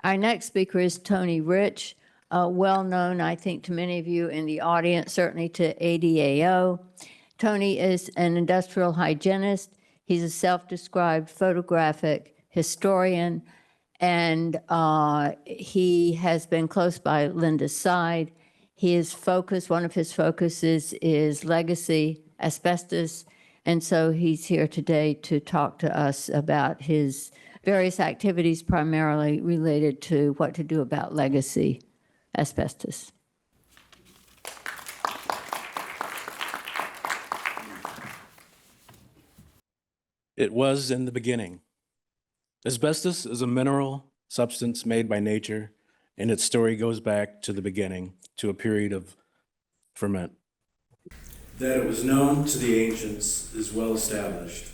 Our next speaker is Tony Rich, well known, I think, to many of you in the audience, certainly to ADAO. Tony is an industrial hygienist. He's a self-described photographic historian, and he has been close by Linda's side. His focus, one of his focuses is legacy asbestos, and so he's here today to talk to us about his various activities primarily related to what to do about legacy asbestos. It was in the beginning. Asbestos is a mineral substance made by nature, and its story goes back to the beginning, to a period of ferment. That it was known to the ancients is well established.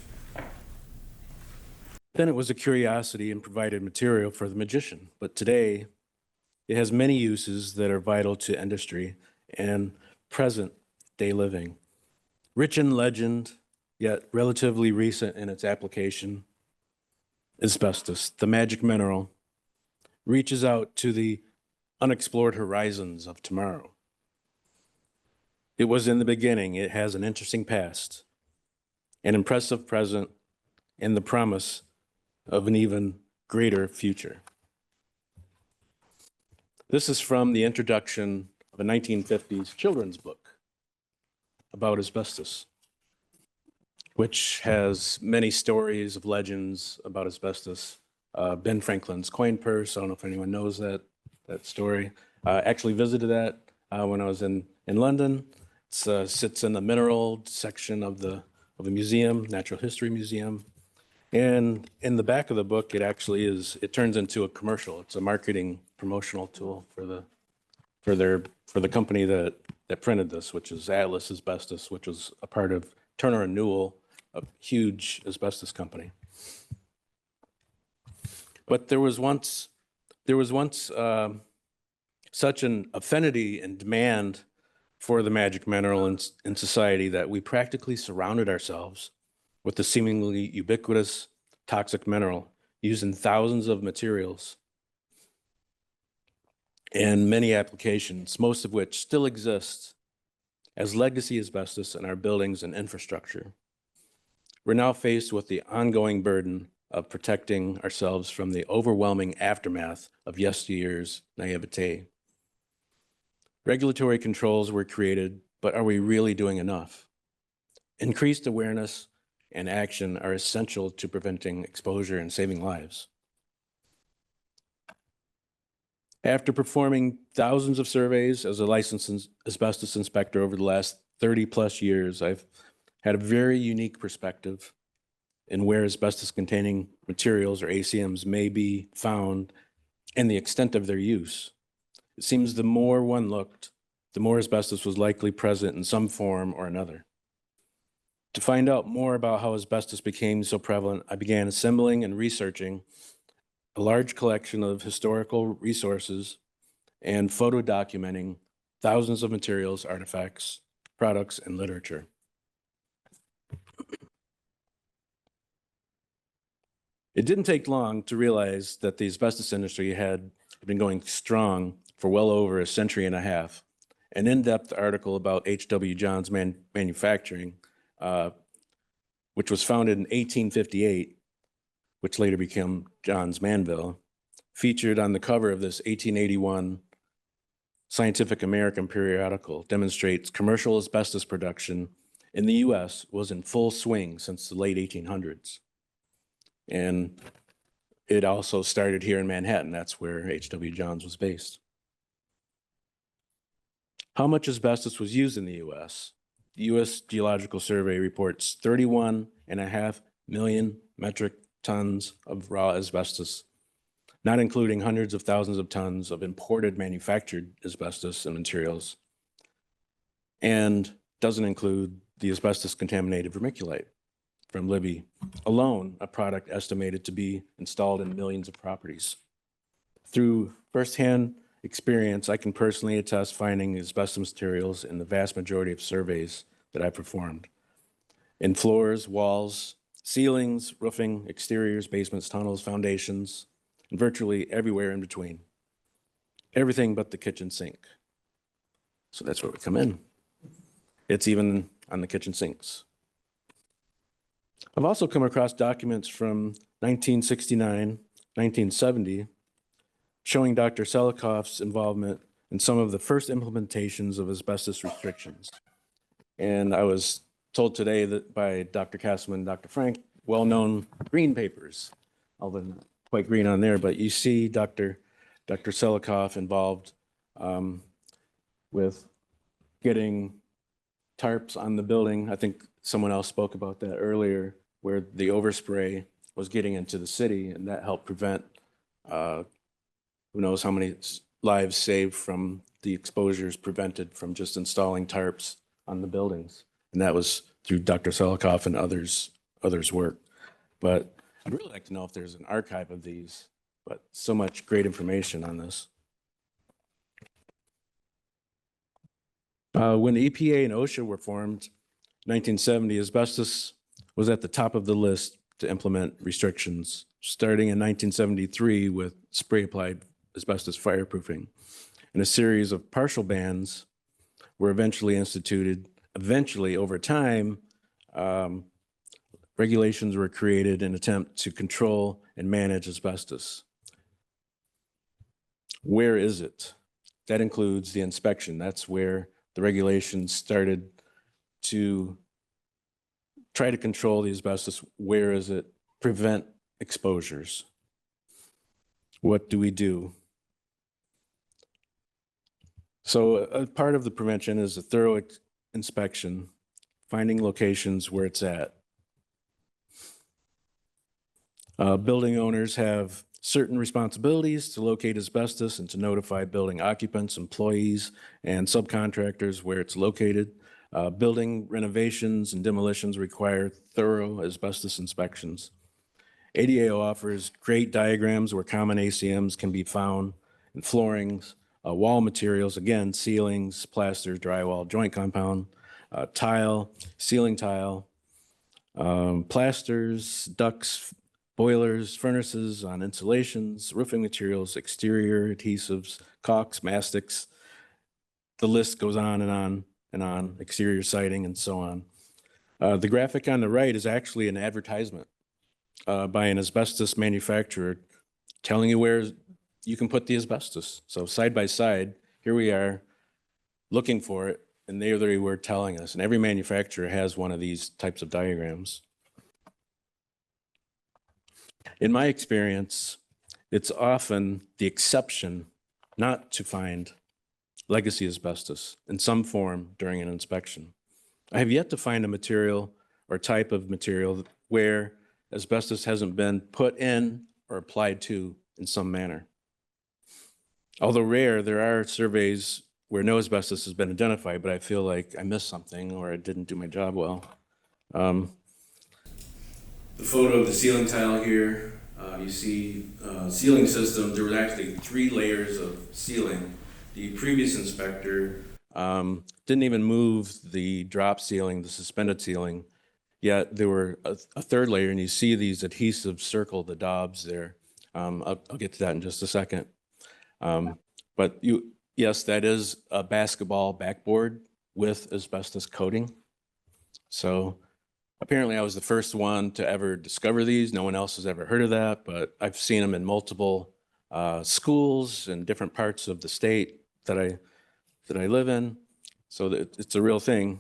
Then it was a curiosity and provided material for the magician. But today, it has many uses that are vital to industry and present-day living. Rich in legend, yet relatively recent in its application, asbestos, the magic mineral, reaches out to the unexplored horizons of tomorrow. It was in the beginning. It has an interesting past, an impressive present, and the promise of an even greater future. This is from the introduction of a 1950s children's book about asbestos, which has many stories of legends about asbestos. Ben Franklin's coin purse, I don't know if anyone knows that story. Actually visited that when I was in London. It sits in the mineral section of the museum, Natural History Museum. And in the back of the book, it turns into a commercial. It's a marketing promotional tool for the company that printed this, which is Atlas Asbestos, which was a part of Turner and Newell, a huge asbestos company. But there was once such an affinity and demand for the magic mineral in society that we practically surrounded ourselves with the seemingly ubiquitous toxic mineral used in thousands of materials and many applications, most of which still exist as legacy asbestos in our buildings and infrastructure. We're now faced with the ongoing burden of protecting ourselves from the overwhelming aftermath of yesteryear's naivete. Regulatory controls were created, but are we really doing enough? Increased awareness and action are essential to preventing exposure and saving lives. After performing thousands of surveys as a licensed asbestos inspector over the last 30+ years, I've had a very unique perspective in where asbestos-containing materials, or ACMs, may be found and the extent of their use. It seems the more one looked, the more asbestos was likely present in some form or another. To find out more about how asbestos became so prevalent, I began assembling and researching a large collection of historical resources and photo documenting thousands of materials, artifacts, products, and literature. It didn't take long to realize that the asbestos industry had been going strong for well over a century and a half. An in-depth article about H.W. Johns Manufacturing, which was founded in 1858, which later became Johns Manville, featured on the cover of this 1881 Scientific American periodical, demonstrates commercial asbestos production in the U.S. was in full swing since the late 1800s. And it also started here in Manhattan. That's where H.W. Johns was based. How much asbestos was used in the U.S.? The U.S. Geological Survey reports 31.5 million metric tons of raw asbestos, not including hundreds of thousands of tons of imported manufactured asbestos and materials, and doesn't include the asbestos-contaminated vermiculite from Libby, alone a product estimated to be installed in millions of properties. Through firsthand experience, I can personally attest finding asbestos materials in the vast majority of surveys that I performed. In floors, walls, ceilings, roofing, exteriors, basements, tunnels, foundations, and virtually everywhere in between. Everything but the kitchen sink. So that's where we come in. It's even on the kitchen sinks. I've also come across documents from 1969, 1970, showing Dr. Selikoff's involvement in some of the first implementations of asbestos restrictions. And I was told today that by Dr. Castleman and Dr. Frank, well-known green papers, although not quite green on there, but you see Dr. Selikoff involved with getting tarps on the building. I think someone else spoke about that earlier, where the overspray was getting into the city, and that helped prevent who knows how many lives saved from the exposures prevented from just installing tarps on the buildings. And that was through Dr. Selikoff and others' work. But I'd really like to know if there's an archive of these, but so much great information on this. When EPA and OSHA were formed, 1970, asbestos was at the top of the list to implement restrictions, starting in 1973 with spray-applied asbestos fireproofing. And a series of partial bans were eventually instituted. Eventually, over time, regulations were created in an attempt to control and manage asbestos. Where is it? That includes the inspection. That's where the regulations started to try to control the asbestos. Where is it? Prevent exposures. What do we do? So a part of the prevention is a thorough inspection, finding locations where it's at. Building owners have certain responsibilities to locate asbestos and to notify building occupants, employees, and subcontractors where it's located. Building renovations and demolitions require thorough asbestos inspections. ADAO offers great diagrams where common ACMs can be found in floorings, wall materials, again, ceilings, plasters, drywall, joint compound, tile, ceiling tile, plasters, ducts, boilers, furnaces on insulations, roofing materials, exterior adhesives, caulks, mastics. The list goes on and on and on, exterior siding and so on. The graphic on the right is actually an advertisement by an asbestos manufacturer telling you where you can put the asbestos. So side by side, here we are looking for it, and they were telling us. And every manufacturer has one of these types of diagrams. In my experience, it's often the exception not to find legacy asbestos in some form during an inspection. I have yet to find a material or type of material where asbestos hasn't been put in or applied to in some manner. Although rare, there are surveys where no asbestos has been identified, but I feel like I missed something or I didn't do my job well. The photo of the ceiling tile here, you see ceiling system. There were actually 3 layers of ceiling. The previous inspector didn't even move the drop ceiling, the suspended ceiling, yet there were a 3rd layer, and you see these adhesives circle the daubs there. I'll get to that in just a second. But yes, that is a basketball backboard with asbestos coating. So apparently I was the first one to ever discover these. No one else has ever heard of that, but I've seen them in multiple schools in different parts of the state that I live in. So that it's a real thing.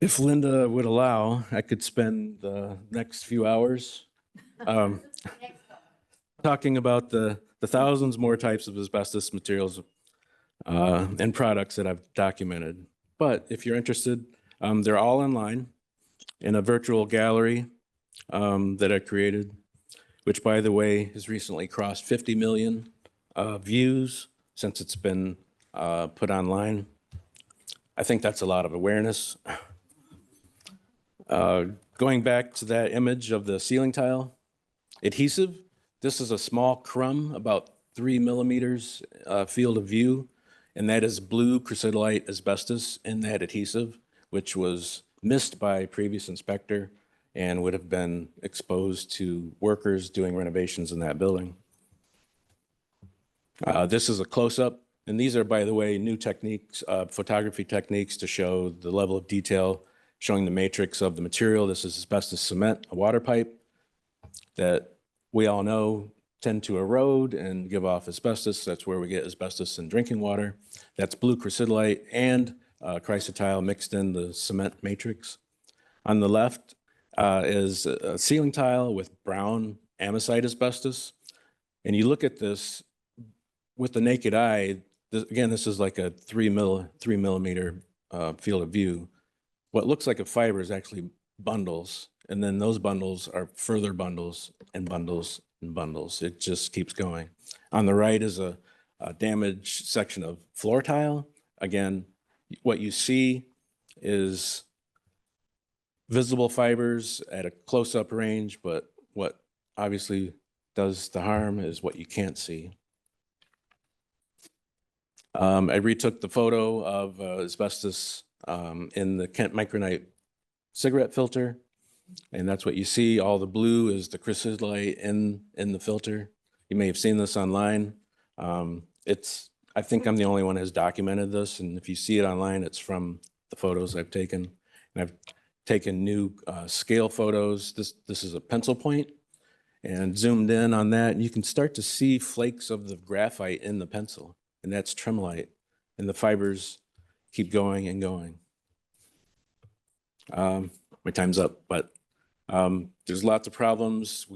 If Linda would allow, I could spend the next few hours talking about the thousands more types of asbestos materials and products that I've documented. But if you're interested, they're all online in a virtual gallery that I created, which, by the way, has recently crossed 50 million views since it's been put online. I think that's a lot of awareness. Going back to that image of the ceiling tile, adhesive, this is a small crumb, about 3 millimeters field of view, and that is blue crucidolite asbestos in that adhesive, which was missed by previous inspector and would have been exposed to workers doing renovations in that building. This is a close-up, and these are, by the way, new techniques, photography techniques to show the level of detail, showing the matrix of the material. This is asbestos cement, a water pipe that we all know tend to erode and give off asbestos. That's where we get asbestos in drinking water. That's blue chrysotile and chrysotile mixed in the cement matrix. On the left is a ceiling tile with brown amosite asbestos. And you look at this with the naked eye, again, this is like a 3 millimeter field of view. What looks like a fiber is actually bundles. And then those bundles are further bundles and bundles and bundles. It just keeps going. On the right is a damaged section of floor tile. Again, what you see is visible fibers at a close-up range, but what obviously does the harm is what you can't see. I retook the photo of asbestos in the Kent Micronite cigarette filter, and that's what you see. All the blue is the chrysolite in the filter. You may have seen this online. I think I'm the only one who has documented this, and if you see it online, it's from the photos I've taken. And I've taken new scale photos. This is a pencil point, and zoomed in on that, and you can start to see flakes of the graphite in the pencil, and that's tremolite, and the fibers keep going and going. My time's up, but there's lots of problems.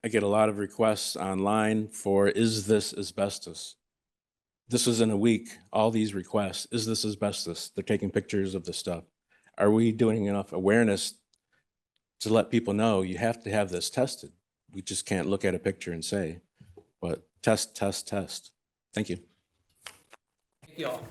I get a lot of requests online for, is this asbestos? This is in a week, all these requests, is this asbestos? They're taking pictures of the stuff. Are we doing enough awareness to let people know you have to have this tested? We just can't look at a picture and say, but test, test, test. Thank you. Thank you all.